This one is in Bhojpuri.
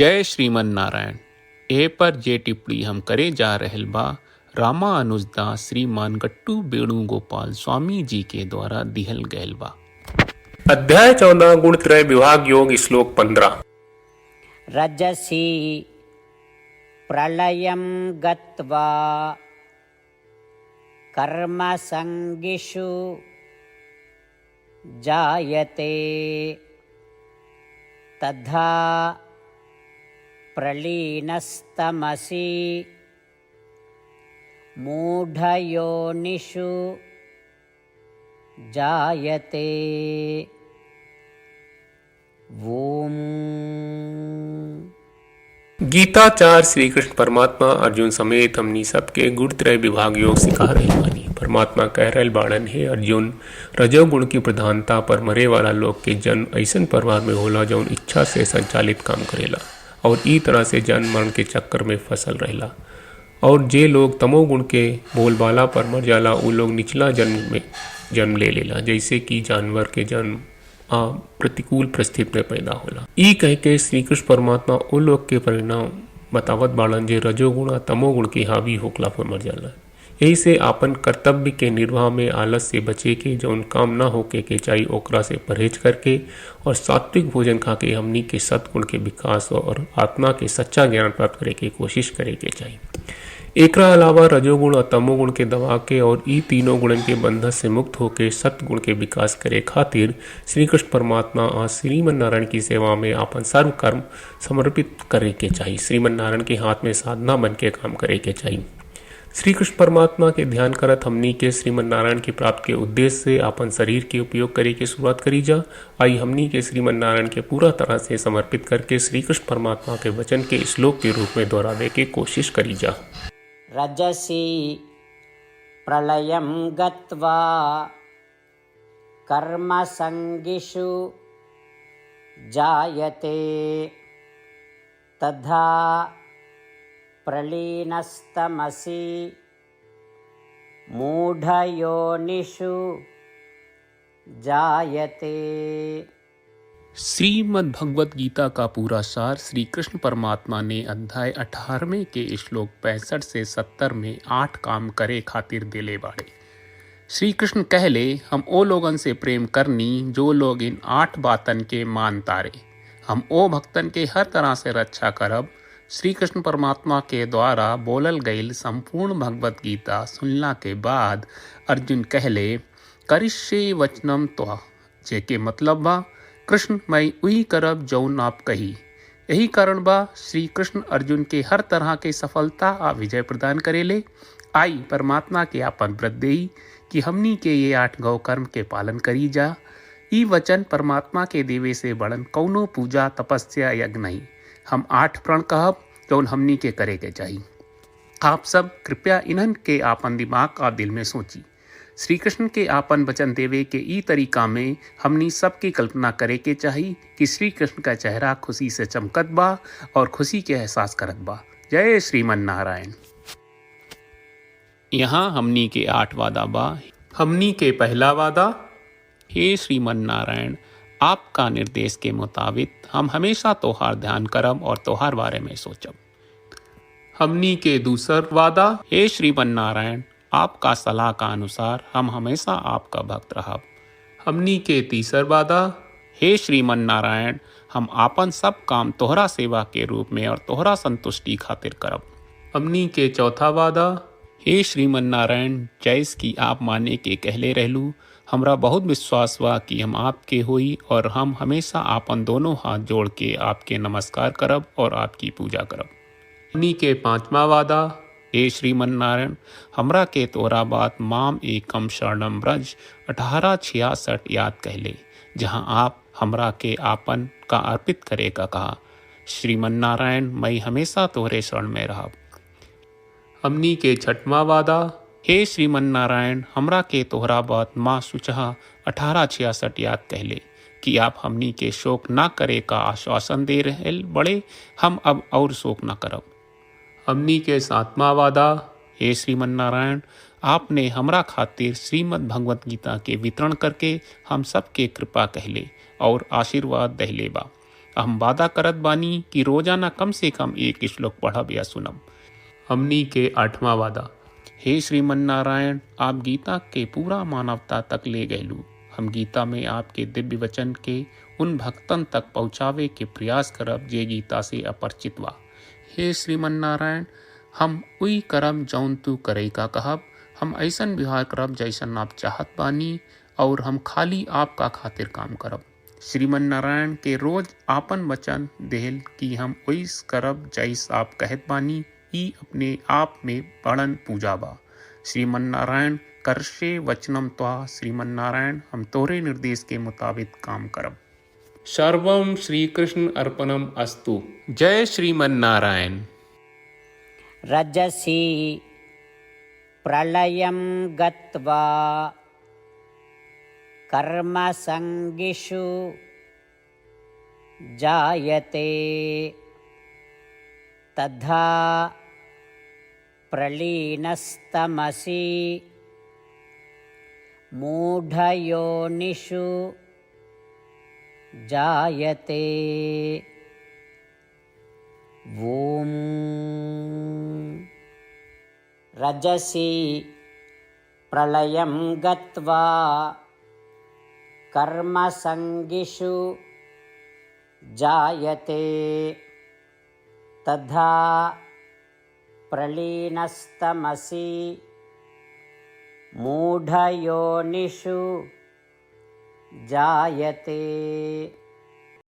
जय श्रीमन नारायण। ए पर जे टिप्पणी हम करे जा रहल बा रामानुजदास श्रीमान गट्टू वेणुगोपाल स्वामी जी के द्वारा दिहल गयल बा। अध्याय 14 गुणत्रय विभाग योग श्लोक 15। रजसी प्रलयं गत्वा कर्मसङ्गिषु जायते तथा प्रलीनस्तमसि मूढयोनिषु जायते। ओम। गीताचार्य श्री कृष्ण परमात्मा अर्जुन समेत हमनी सबके गुणत्रय विभाग योग सिखा रहे बानी। परमात्मा कह रहे बाड़न है अर्जुन, रजोगुण की प्रधानता पर मरे वाला लोग के जन्म ऐसन परिवार में होला जौन इच्छा से संचालित काम करेला और ई तरह से जन्म मरण के चक्कर में फसल रहेला। और जे लोग तमोगुण के बोलबाला पर मर जाला उ लोग निचला जन्म में जन्म ले लेला, जैसे कि जानवर के जन्म प्रतिकूल परिस्थिति में पैदा होला। ई कह के श्री कृष्ण परमात्मा उ लोग के परिणाम बतावत बाड़न जे रजोगुण तमोगुण के हावी होकला पर मर जाला। यही से आपन कर्तव्य के निर्वाह में आलस से बचे के जौन काम ना होके के चाहिए ओकरा से परहेज करके और सात्विक भोजन खा के हमनी के सत्गुण के विकास और आत्मा के सच्चा ज्ञान प्राप्त करे के कोशिश करे के चाहिए। एकरा अलावा रजोगुण और तमोगुण के दबा के और ई तीनों गुणन के बंधन से मुक्त होकर सत्गुण के विकास करे खातिर श्री कृष्ण परमात्मा और श्रीमन नारायण की सेवा में अपन सर्व कर्म समर्पित करे के चाहिए। श्रीमन नारायण के हाथ में साधना बन के काम करे के चाहिए। श्री कृष्ण परमात्मा के ध्यान करत हमनी के श्रीमन नारायण की प्राप्ति के उद्देश्य से अपन शरीर के उपयोग करे के शुरुआत करी जा। आई हमनी के श्रीमन नारायण के पूरा तरह से समर्पित करके श्री कृष्ण परमात्मा के वचन के श्लोक के रूप में दोहरावे के कोशिश करी जा। रजसी प्रलयं गत्वा कर्मसङ्गिषु जायते तथा प्रलीनस्तमसि मूढयोनिषु जायते। श्रीमद् भगवत गीता का पूरा सार श्री कृष्ण परमात्मा ने अध्याय 18वें के श्लोक 65 से 70 में 8 काम करे खातिर दिले बाड़े। श्री कृष्ण कहले हम ओ लोगन से प्रेम करनी जो लोग इन 8 बातन के मान तारे। हम ओ भक्तन के हर तरह से रक्षा करब। श्री कृष्ण परमात्मा के द्वारा बोलल गईल संपूर्ण भगवत गीता सुनला के बाद अर्जुन कहले करिष्ये वचनम त्वा, जेके मतलब बा कृष्ण मैं वही करब जौन आप कही। यही कारण बा श्री कृष्ण अर्जुन के हर तरह के सफलता आ विजय प्रदान करेले। आई परमात्मा के आपन व्रत देई कि हमनी के ये 8 गौ कर्म के पालन करी जा। ई वचन परमात्मा के देवे से बड़न कौनो पूजा तपस्या यज्ञ नहीं। हम 8 प्रण कहब जौन हमनी के करे के चाहिए। आप सब कृपया इन्हन के आपन दिमाग और दिल में सोची। श्री कृष्ण के आपन वचन देवे के ई तरीका में हमनी सबकी कल्पना करे के चाहिए कि श्री कृष्ण का चेहरा खुशी से चमकत बा और खुशी के एहसास करत बा। जय श्रीमन नारायण। यहाँ हमनी के 8 वादा बा। हमनी के पहला वादा, हे श्रीमन नारायण आपका निर्देश के मुताबिक हम हमेशा तोहार ध्यान करब और तोहार बारे में सोचब। हमनी के दूसर वादा, हे श्रीमन नारायण आपका सलाह का अनुसार हम हमेशा आपका भक्त रहब। हमनी के तीसर वादा, हे श्रीमन नारायण हम आपन सब काम तोहरा सेवा के रूप में और तोहरा संतुष्टि खातिर करब। हमनी के चौथा वादा, हे श्रीमन नारायण जैस की आप माने के कहले रहलू हमरा बहुत विश्वास बा कि हम आपके होई और हम हमेशा आपन दोनों हाथ जोड़ के आपके नमस्कार करब और आपकी पूजा करब। हमनी के पांचवा वादा, हे श्रीमन नारायण हमरा के तोरा बात माम एकम शरणम ब्रज 1866 याद कहले, जहां आप हमरा के आपन का अर्पित करे का कहा। श्रीमन नारायण मैं हमेशा तोहरे शरण में रहब। हमनी के छठवां वादा, हे श्रीमन नारायण हमरा के तोहरा बात माँ सुचहा 1866 याद कहले कि आप हमनी के शोक ना करे का आश्वासन दे रहे बड़े, हम अब और शोक ना करब। हमनी के 7वां वादा, हे श्रीमन नारायण आपने हमरा खातिर श्रीमद् भगवत गीता के वितरण करके हम सब के कृपा कहले और आशीर्वाद दहले बा। हम वादा करत बानी कि रोजाना कम से कम एक श्लोक पढ़ब या सुनब। हमनी के 8वां वादा। हे श्रीमन नारायण, आप गीता के पूरा मानवता तक ले गयलू। हम गीता में आपके दिव्य वचन के उन भक्तन तक पहुँचावे के प्रयास करब जे गीता से अपरिचित बा। हे श्रीमन नारायण, हम उई करब जौन तू करे का कहब। हम ऐसन व्यवहार करब जैसन आप चाहत बानी और हम खाली आपका खातिर काम करब। श्रीमन नारायण के रोज आपन वचन देहल कि हम ओइस करब जैस आप कहत बानी। ई अपने आप में बड़न पूजा बा। श्रीमन नारायण, करशे वचनम त्वा। श्रीमन नारायण, हम तोरे निर्देश के मुताबिक काम करब। सर्वम श्री कृष्ण अर्पणम अस्तु। जय श्रीमन नारायण। रजसी प्रलयं गत्वा कर्मसङ्गिषु जायते तथा प्रलीनस्तमसि मूढयोनिषु जायते। ॐ रजसी प्रलयं गत्वा कर्मसङ्गिषु जायते तथा प्रलीनस्तमसि मूढयोनिषु जायते।